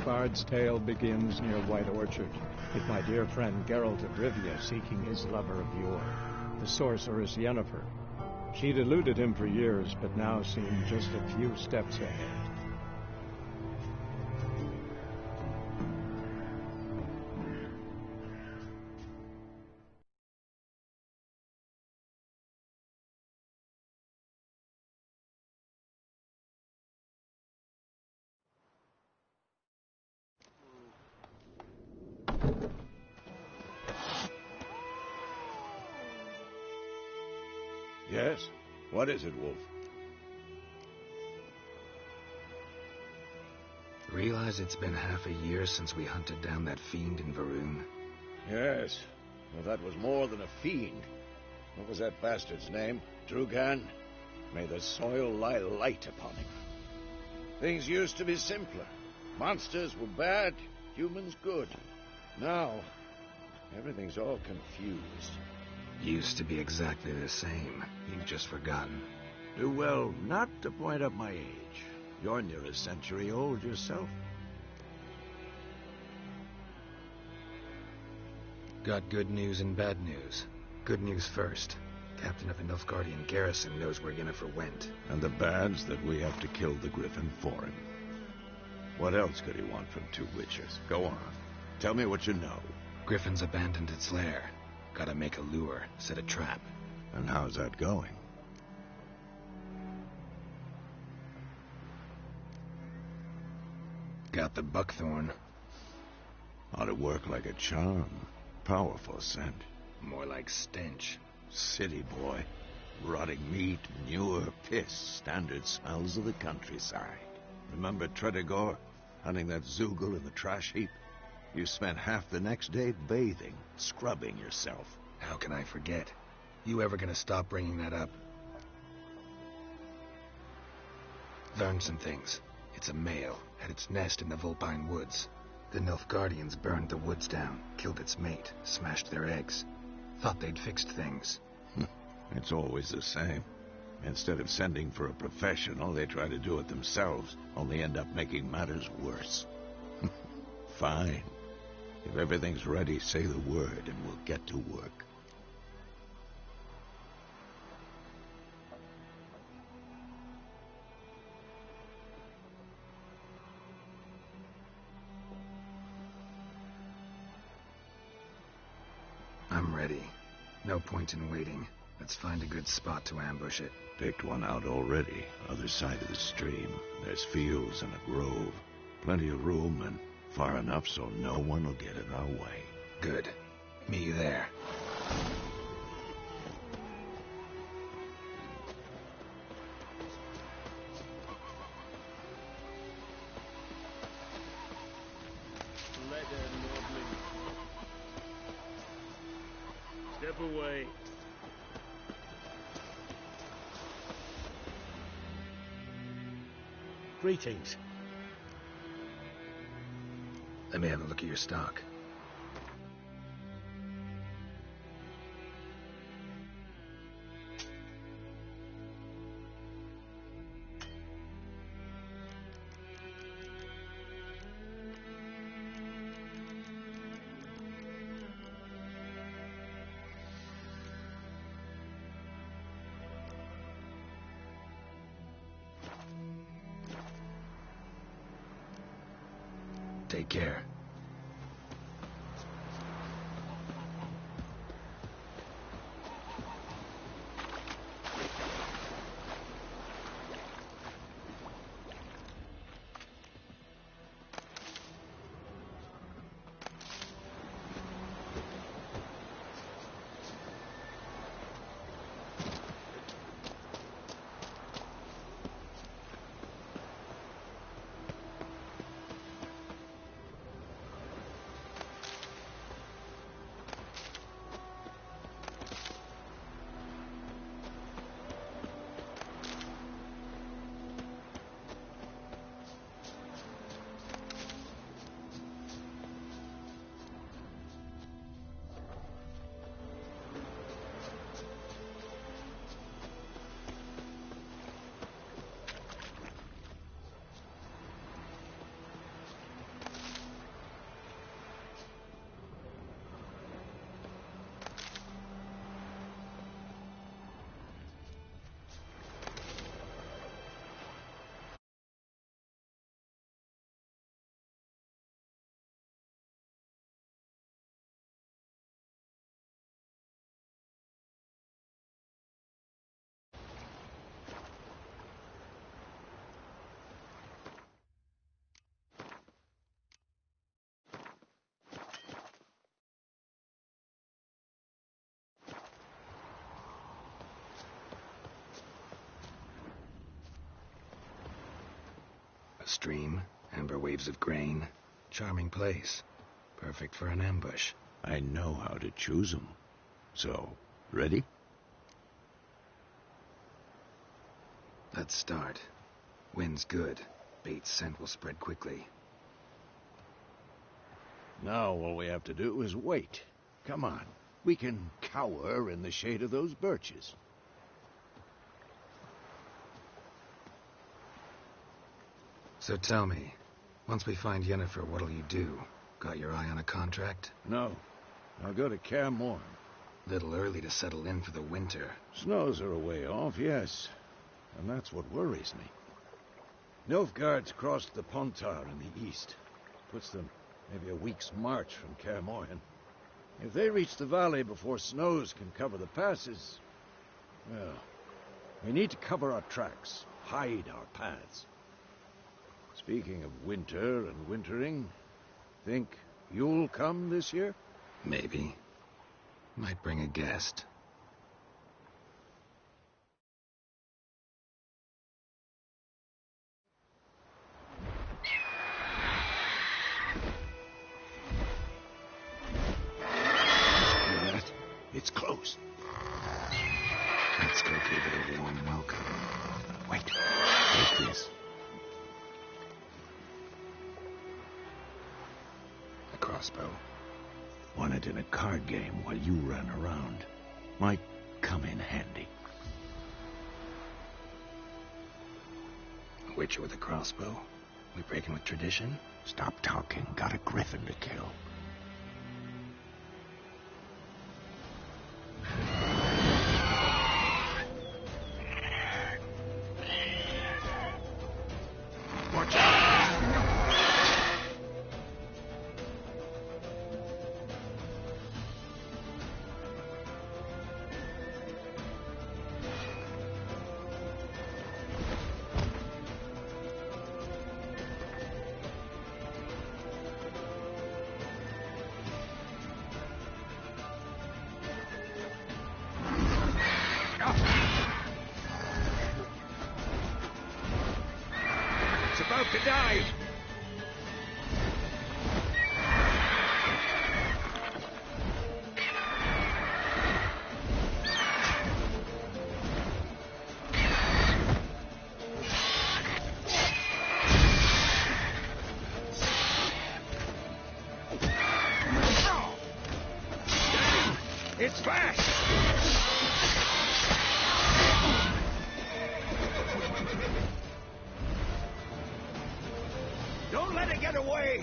bard's tale begins near White Orchard, with my dear friend Geralt of Rivia seeking his lover of yore, the sorceress Yennefer. She'd eluded him for years, but now seemed just a few steps ahead. Yes? What is it, Wolf? Realize it's been half a year since we hunted down that fiend in Varun? Yes. Well, that was more than a fiend. What was that bastard's name? Drugan? May the soil lie light upon him. Things used to be simpler. Monsters were bad, humans good. Now, everything's all confused. Used to be exactly the same. You've just forgotten. Do well not to point up my age. You're near a century old yourself. Got good news and bad news. Good news first. Captain of the Nilfgaardian garrison knows where Yennefer went. And the bad's that we have to kill the Griffin for him. What else could he want from two witches? Go on. Tell me what you know. Griffin's abandoned its lair. Gotta make a lure, set a trap. And how's that going? Got the buckthorn. Ought to work like a charm. Powerful scent. More like stench. City boy. Rotting meat, manure, piss. Standard smells of the countryside. Remember Tredegor? Hunting that Zoogle in the trash heap? You spent half the next day bathing, scrubbing yourself. How can I forget? You ever gonna stop bringing that up? Learned some things. It's a male, had its nest in the Vulpine Woods. The Nilfgaardians burned the woods down, killed its mate, smashed their eggs. Thought they'd fixed things. It's always the same. Instead of sending for a professional, they try to do it themselves, only end up making matters worse. Fine. If everything's ready, say the word and we'll get to work. I'm ready. No point in waiting. Let's find a good spot to ambush it. Picked one out already, other side of the stream. There's fields and a grove. Plenty of room and far enough so no one will get in our way. Good. Meet you there. Step away. Greetings. Let me have a look at your stock. Take care. stream, amber waves of grain. Charming place. Perfect for an ambush. I know how to choose them. So, ready? Let's start. Wind's good. Bait's scent will spread quickly. Now all we have to do is wait. Come on. We can cower in the shade of those birches. So tell me, once we find Yennefer, what'll you do? Got your eye on a contract? No. I'll go to Kaer Morhen. Little early to settle in for the winter. Snows are a way off, yes. And that's what worries me. Nilfgaard's crossed the Pontar in the east. Puts them maybe a week's march from Kaer Morhen. If they reach the valley before snows can cover the passes, well, we need to cover our tracks, hide our paths. Speaking of winter and wintering, think you'll come this year? Maybe. Might bring a guest. Hear that? It's close. Let's go give it a warm welcome. Wait. Take this. A crossbow. Won it in a card game while you ran around. Might come in handy. A witcher with a crossbow. We breaking with tradition? Stop talking. Got a griffin to kill. Watch out! It's about to die. It's fast! Don't let it get away!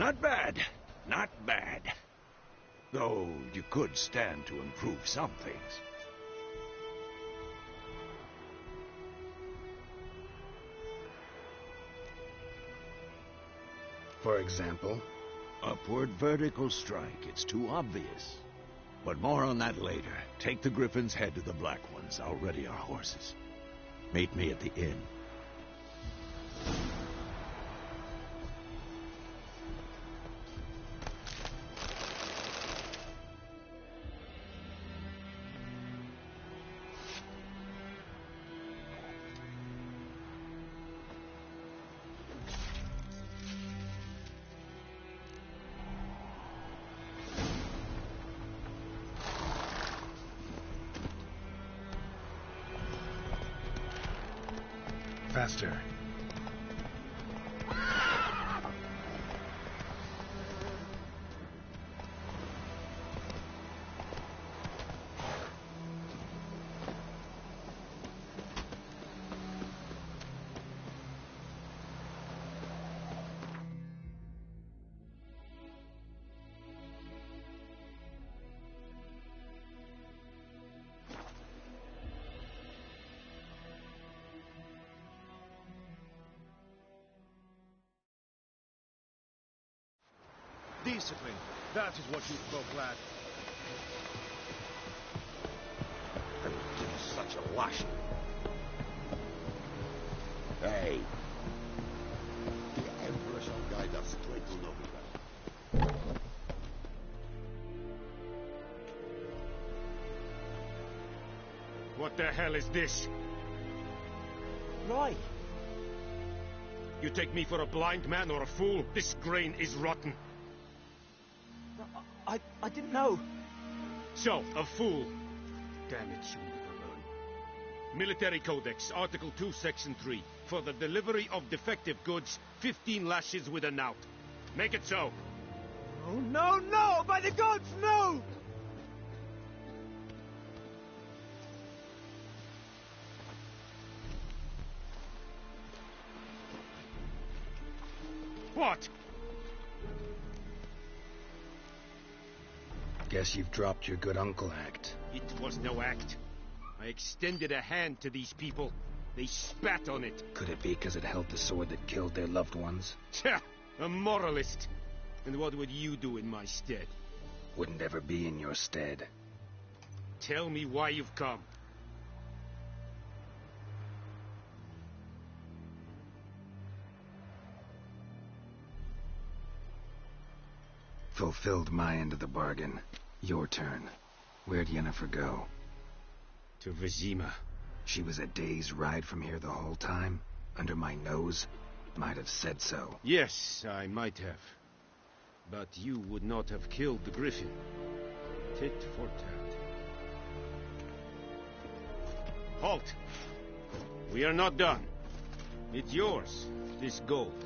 Not bad. Not bad. Though you could stand to improve some things. For example? Upward vertical strike. It's too obvious. But more on that later. Take the Griffin's head to the Black Ones. I'll ready our horses. Meet me at the inn. Faster. Discipline. That is what you spoke, lad. I would give such a lashing. Hey. The Emperor shall guide us to a glory. What the hell is this? Right. You take me for a blind man or a fool? This grain is rotten. I didn't know. So, a fool. Damn it, you never learn. Military Codex, Article 2, Section 3. For the delivery of defective goods, 15 lashes with a knout. Make it so. Oh, no, no! By the gods, no! What? Guess you've dropped your good uncle act. It was no act. I extended a hand to these people. They spat on it. Could it be because it held the sword that killed their loved ones? Tja, a moralist. And what would you do in my stead? Wouldn't ever be in your stead. Tell me why you've come. Fulfilled my end of the bargain. Your turn. Where'd Yennefer go? To Vizima. She was a day's ride from here the whole time? Under my nose? Might have said so. Yes, I might have. But you would not have killed the Griffin. Tit for tat. Halt! We are not done. It's yours, this gold.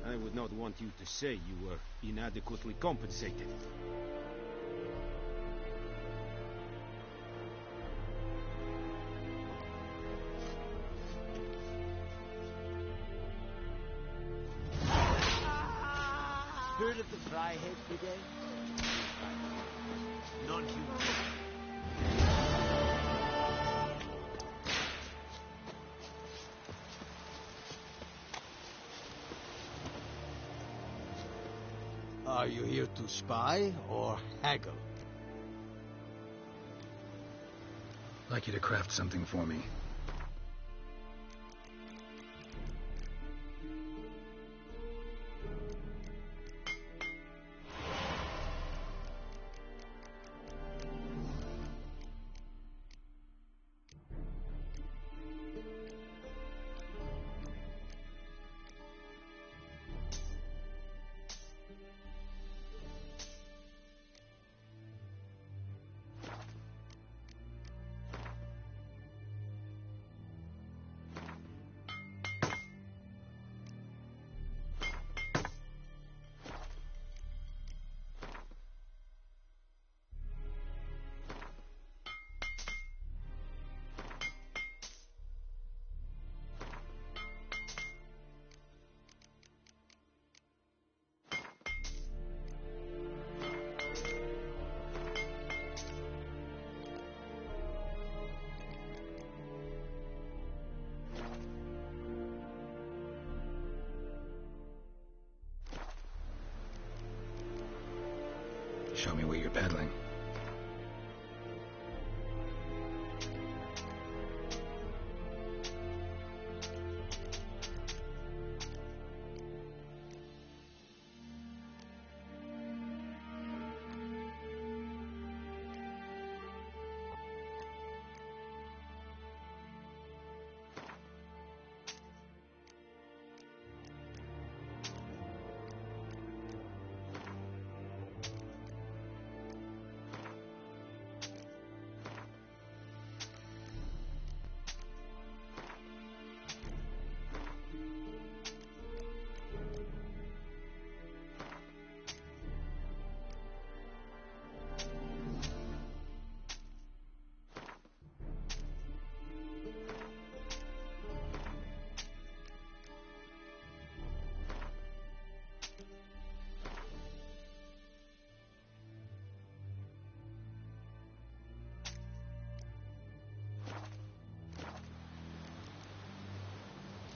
I would not want you to say you were inadequately compensated. Heard of the Fryhead Brigade? Non-human. Are you here to spy or haggle? Like you to craft something for me. Show me what you're peddling.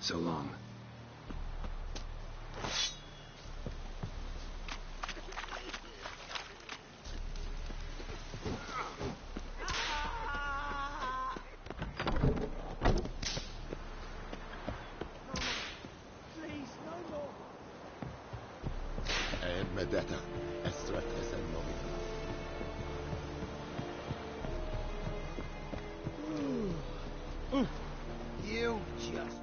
So long. Please, no more. Medetta, estrates el movimiento. You just...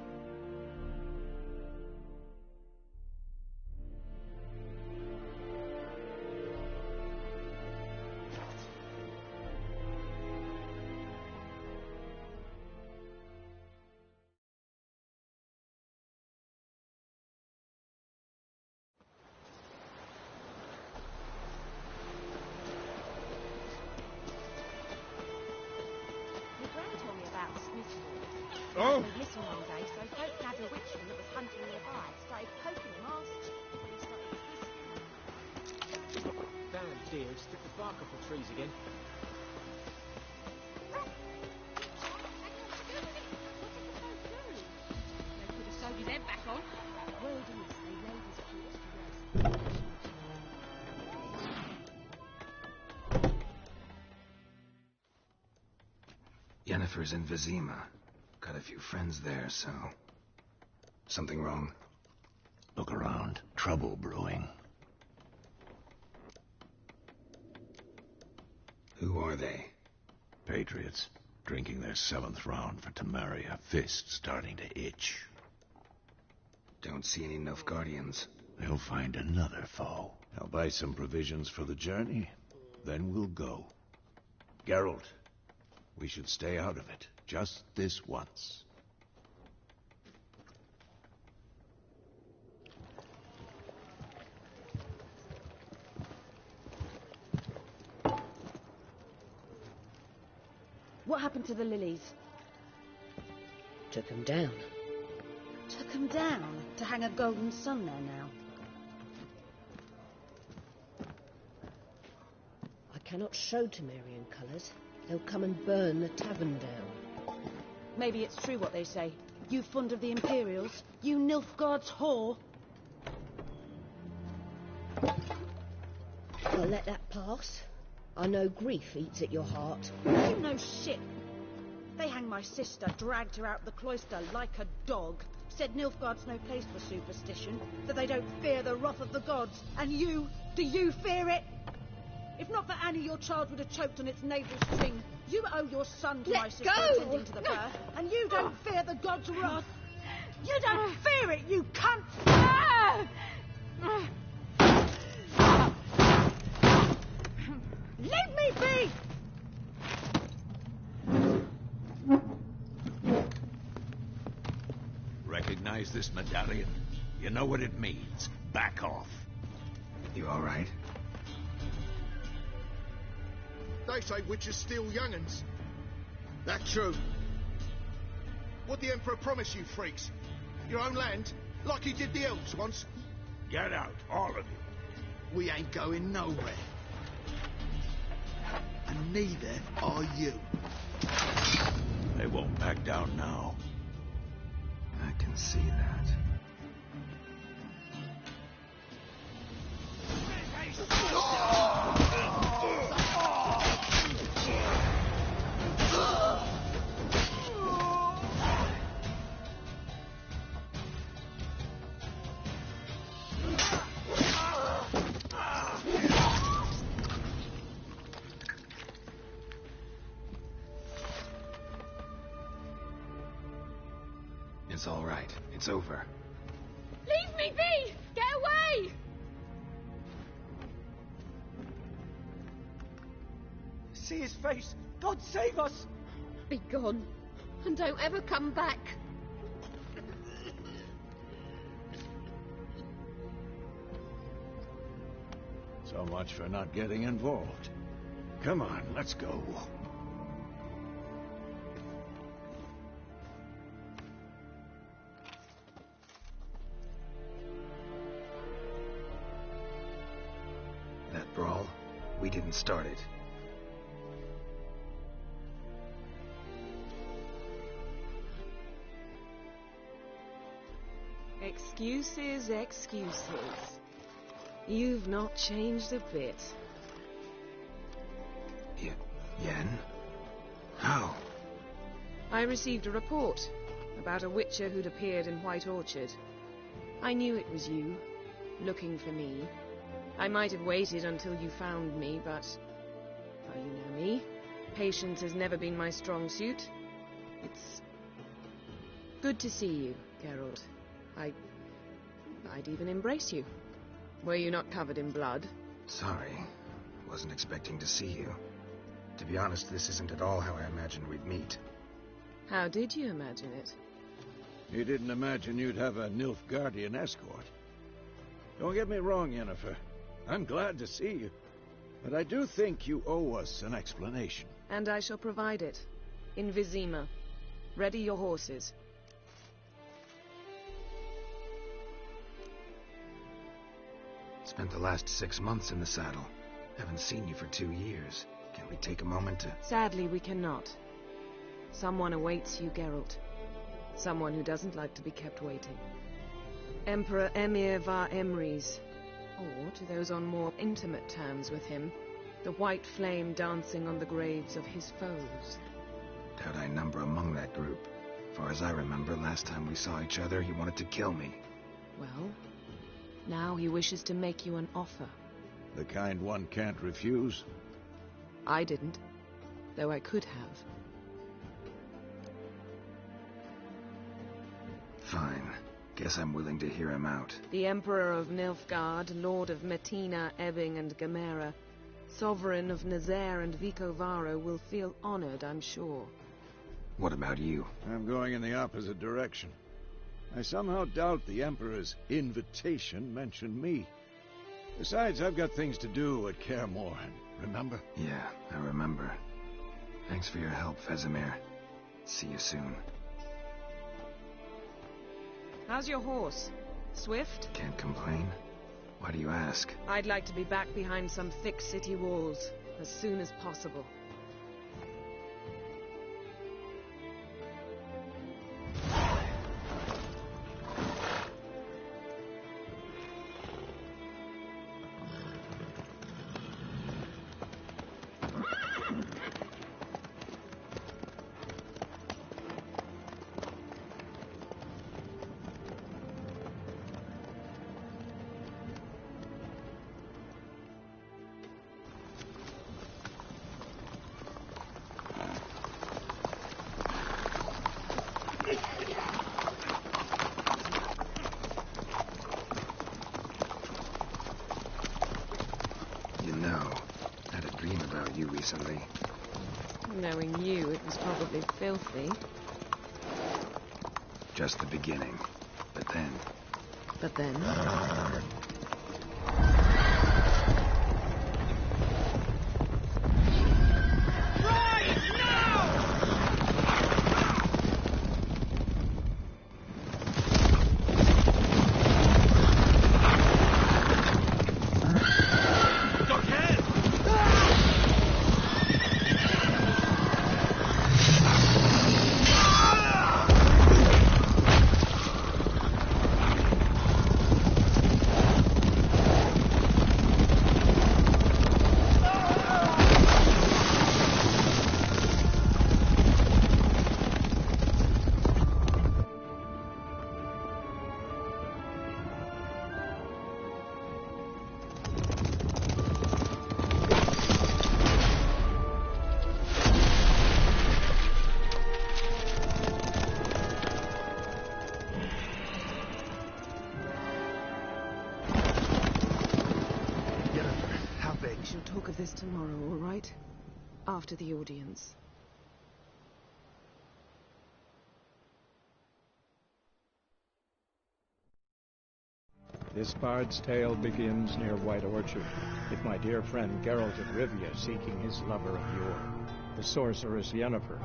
Oh! He was missing one day, so folk had a witchman that was hunting nearby. Started poking him, asking him, and he started twisting. Damn deer, stick the bark off the trees again. What did the folk do? They could have sewed his head back on. Word is, they laid his corpse to rest. Yennefer's in Vizima. Got a few friends there, so... Something wrong? Look around. Trouble brewing. Who are they? Patriots. Drinking their 7th round for Temeria. Fist starting to itch. Don't see any Nilfgaardians. They'll find another foe. I'll buy some provisions for the journey. Then we'll go. Geralt, we should stay out of it. Just this once. What happened to the lilies? Took them down. Took them down to hang a golden sun there now. I cannot show Temerian colours. They'll come and burn the tavern down. Maybe it's true what they say. You fond of the Imperials? You Nilfgaard's whore? I'll let that pass. I know grief eats at your heart. You know shit. They hanged my sister, dragged her out the cloister like a dog. Said Nilfgaard's no place for superstition, that they don't fear the wrath of the gods. And you, do you fear it? If not for Annie, your child would have choked on its navel string. You owe your son to my sister attending to the birth, and you don't fear the gods' wrath. You don't fear it, you cunt! Leave me be! Recognize this medallion? You know what it means. Back off. You all right? They say witches steal young'uns. That true? What the Emperor promise you, freaks? Your own land? Like he did the elves once? Get out, all of you. We ain't going nowhere. And neither are you. They won't back down now. I can see that. Oh! It's all right. It's over. Leave me be! Get away! See his face! God save us! Be gone, and don't ever come back. So much for not getting involved. Come on, let's go. That brawl, we didn't start it. Excuses, excuses. You've not changed a bit. Yen? How? I received a report about a witcher who'd appeared in White Orchard. I knew it was you, looking for me. I might have waited until you found me, but... well, you know me. Patience has never been my strong suit. It's good to see you, Geralt. I'd even embrace you. Were you not covered in blood? Sorry. Wasn't expecting to see you. To be honest, this isn't at all how I imagined we'd meet. How did you imagine it? You didn't imagine you'd have a Nilfgaardian escort. Don't get me wrong, Yennefer. I'm glad to see you. But I do think you owe us an explanation. And I shall provide it. In Vizima. Ready your horses. Spent the last 6 months in the saddle. Haven't seen you for 2 years. Can we take a moment to... Sadly, we cannot. Someone awaits you, Geralt. Someone who doesn't like to be kept waiting. Emperor Emir var Emrys. Or, to those on more intimate terms with him, the white flame dancing on the graves of his foes. Doubt I number among that group. Far as I remember, last time we saw each other, he wanted to kill me. Well, now he wishes to make you an offer. The kind one can't refuse? I didn't, though I could have. Fine. Guess I'm willing to hear him out. The Emperor of Nilfgaard, Lord of Metina, Ebbing, and Gamera, Sovereign of Nazaire and Vicovaro, will feel honored, I'm sure. What about you? I'm going in the opposite direction. I somehow doubt the Emperor's invitation mentioned me. Besides, I've got things to do at Kaer Morhen, remember? Yeah, I remember. Thanks for your help, Vesemir. See you soon. How's your horse? Swift? Can't complain. Why do you ask? I'd like to be back behind some thick city walls as soon as possible. Recently. Knowing you, it was probably filthy. Just the beginning. But then... But then? talk of this tomorrow, all right? After the audience. This bard's tale begins near White Orchard, with my dear friend Geralt of Rivia seeking his lover of yore, the sorceress Yennefer.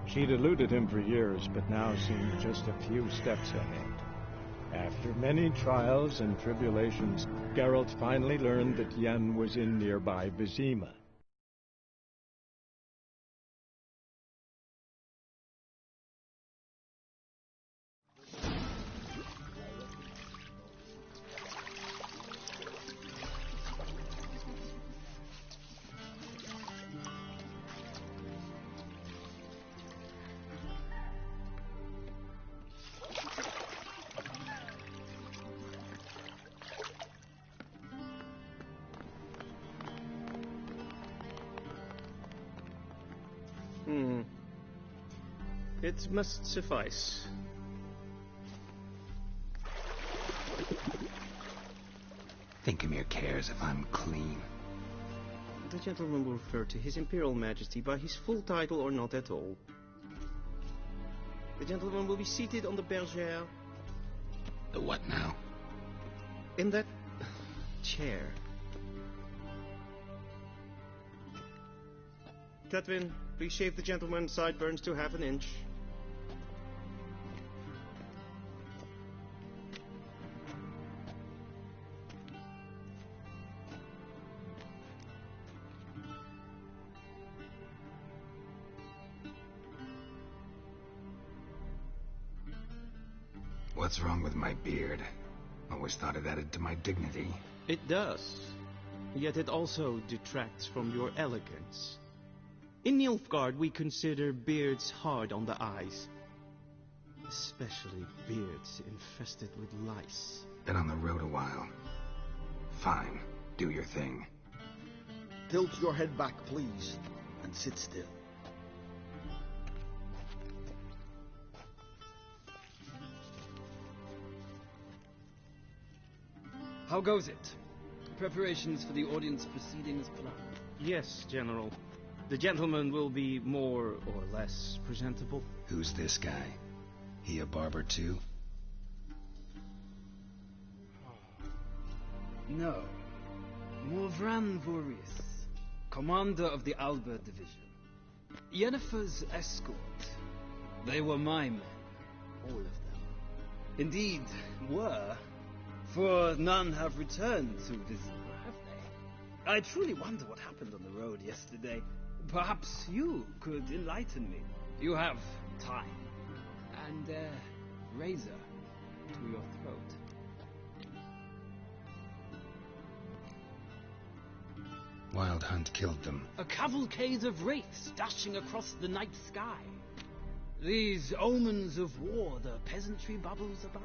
She'd eluded him for years, but now seemed just a few steps ahead. After many trials and tribulations, Geralt finally learned that Yen was in nearby Vizima. It must suffice. Thinkamere cares if I'm clean. The gentleman will refer to His Imperial Majesty by his full title or not at all. The gentleman will be seated on the bergère. The what now? In that chair. Catwin, please shave the gentleman's sideburns to half an inch. What's wrong with my beard? Always thought it added to my dignity. It does. Yet it also detracts from your elegance. In Nilfgaard, we consider beards hard on the eyes. Especially beards infested with lice. Been on the road a while. Fine. Do your thing. Tilt your head back, please, and sit still. How goes it? Preparations for the audience proceeding as planned? Yes, General. The gentleman will be more or less presentable. Who's this guy? He a barber too? No. Morvran Vorius, commander of the Alba Division. Yennefer's escort. They were my men. All of them. Indeed, were. For none have returned to Vizima, have they? I truly wonder what happened on the road yesterday. Perhaps you could enlighten me. You have time. And a razor to your throat. Wild Hunt killed them. A cavalcade of wraiths dashing across the night sky. These omens of war the peasantry babbles about.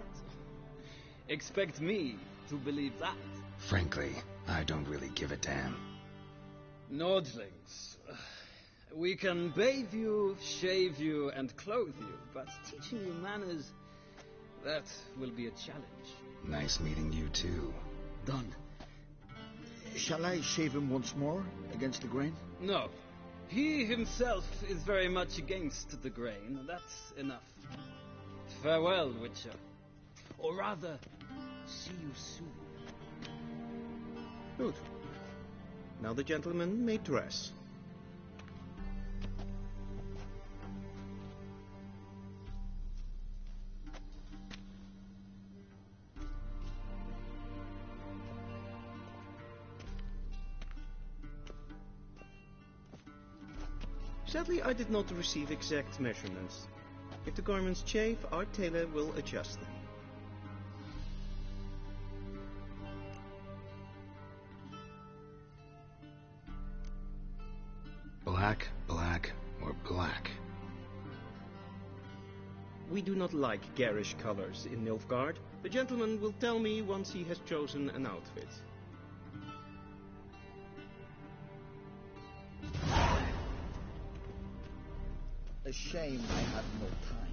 Expect me to believe that. Frankly, I don't really give a damn. Nordlings. We can bathe you, shave you, and clothe you, but teaching you manners, that will be a challenge. Nice meeting you too. Done. Shall I shave him once more, against the grain? No. He himself is very much against the grain. That's enough. Farewell, Witcher. Or rather, see you soon. Good. Now the gentleman may dress. Sadly, I did not receive exact measurements. If the garments chafe, our tailor will adjust them. Black, black, or black? We do not like garish colors in Nilfgaard. The gentleman will tell me once he has chosen an outfit. A shame I had no time.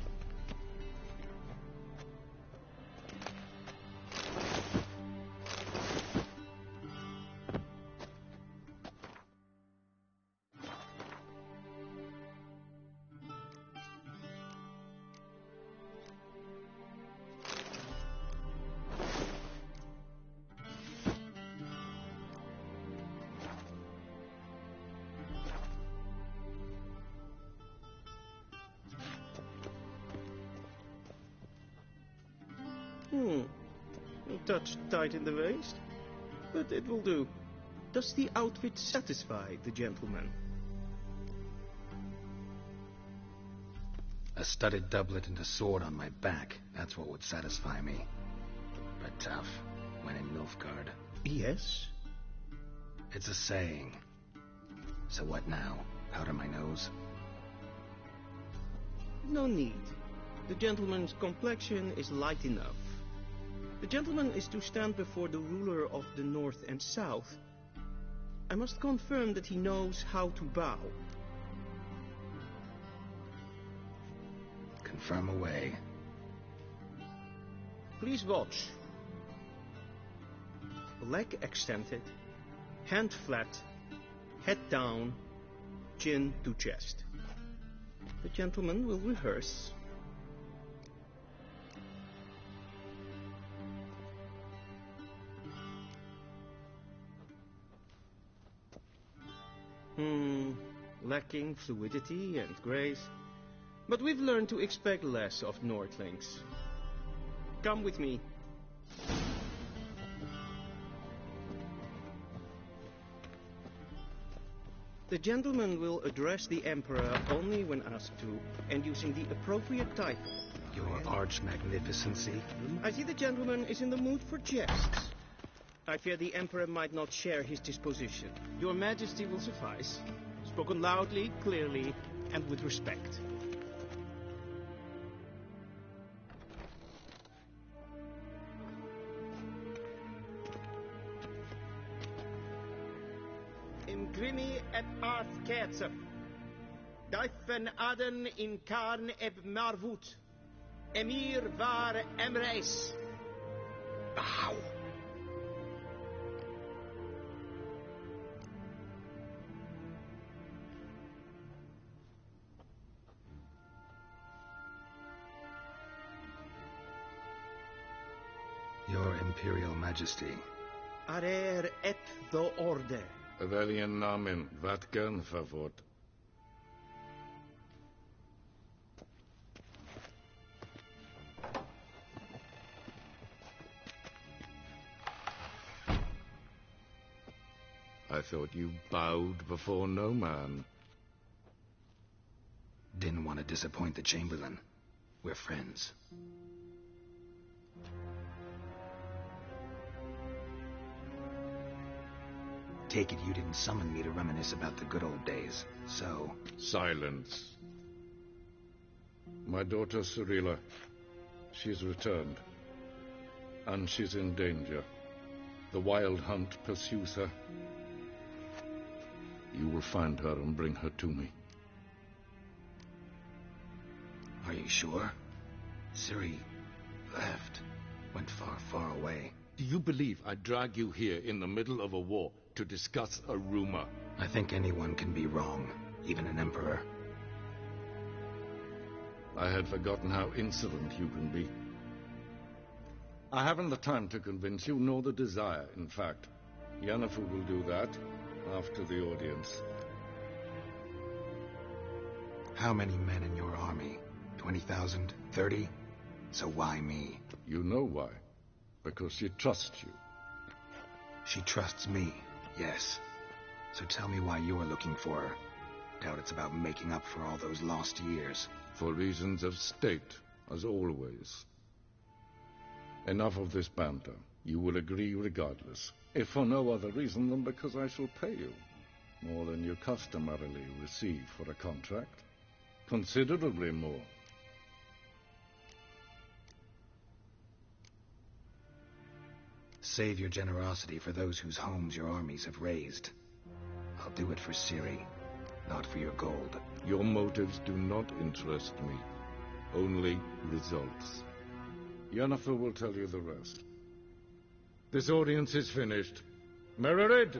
A touch tight in the waist, but it will do. Does the outfit satisfy the gentleman? A studded doublet and a sword on my back, that's what would satisfy me. But tough, when in Nilfgaard. Yes? It's a saying. So what now? Powder my nose? No need. The gentleman's complexion is light enough. The gentleman is to stand before the ruler of the North and South. I must confirm that he knows how to bow. Confirm away. Please watch. Leg extended, hand flat, head down, chin to chest. The gentleman will rehearse. Lacking fluidity and grace. But we've learned to expect less of Nordlings. Come with me. The gentleman will address the Emperor only when asked to, and using the appropriate title. Your arch-magnificency? I see the gentleman is in the mood for jests. I fear the Emperor might not share his disposition. Your Majesty will suffice. Spoken loudly, clearly, and with respect. Imgrimi et ars kerzer. Daifen aden in karn eb marvut. Emir var emreis. Bow. Your Imperial Majesty. Arer et the orde. Welchen Namen? Wat gern verwort? I thought you bowed before no man. Didn't want to disappoint the Chamberlain. We're friends. Take it you didn't summon me to reminisce about the good old days, so... Silence. My daughter Cyrilla, she's returned. And she's in danger. The Wild Hunt pursues her. You will find her and bring her to me. Are you sure? Ciri left. Went far, far away. Do you believe I'd drag you here in the middle of a war to discuss a rumor? I think anyone can be wrong, even an emperor. I had forgotten how insolent you can be. I haven't the time to convince you, nor the desire, in fact. Yennefer will do that after the audience. How many men in your army? 20,000? 30? So why me? You know why. Because she trusts you. She trusts me, yes. So tell me why you're looking for her. Doubt it's about making up for all those lost years. For reasons of state, as always. Enough of this banter. You will agree regardless. If for no other reason than because I shall pay you. More than you customarily receive for a contract. Considerably more. Save your generosity for those whose homes your armies have razed. I'll do it for Ciri, not for your gold. Your motives do not interest me. Only results. Yennefer will tell you the rest. This audience is finished. Mererid!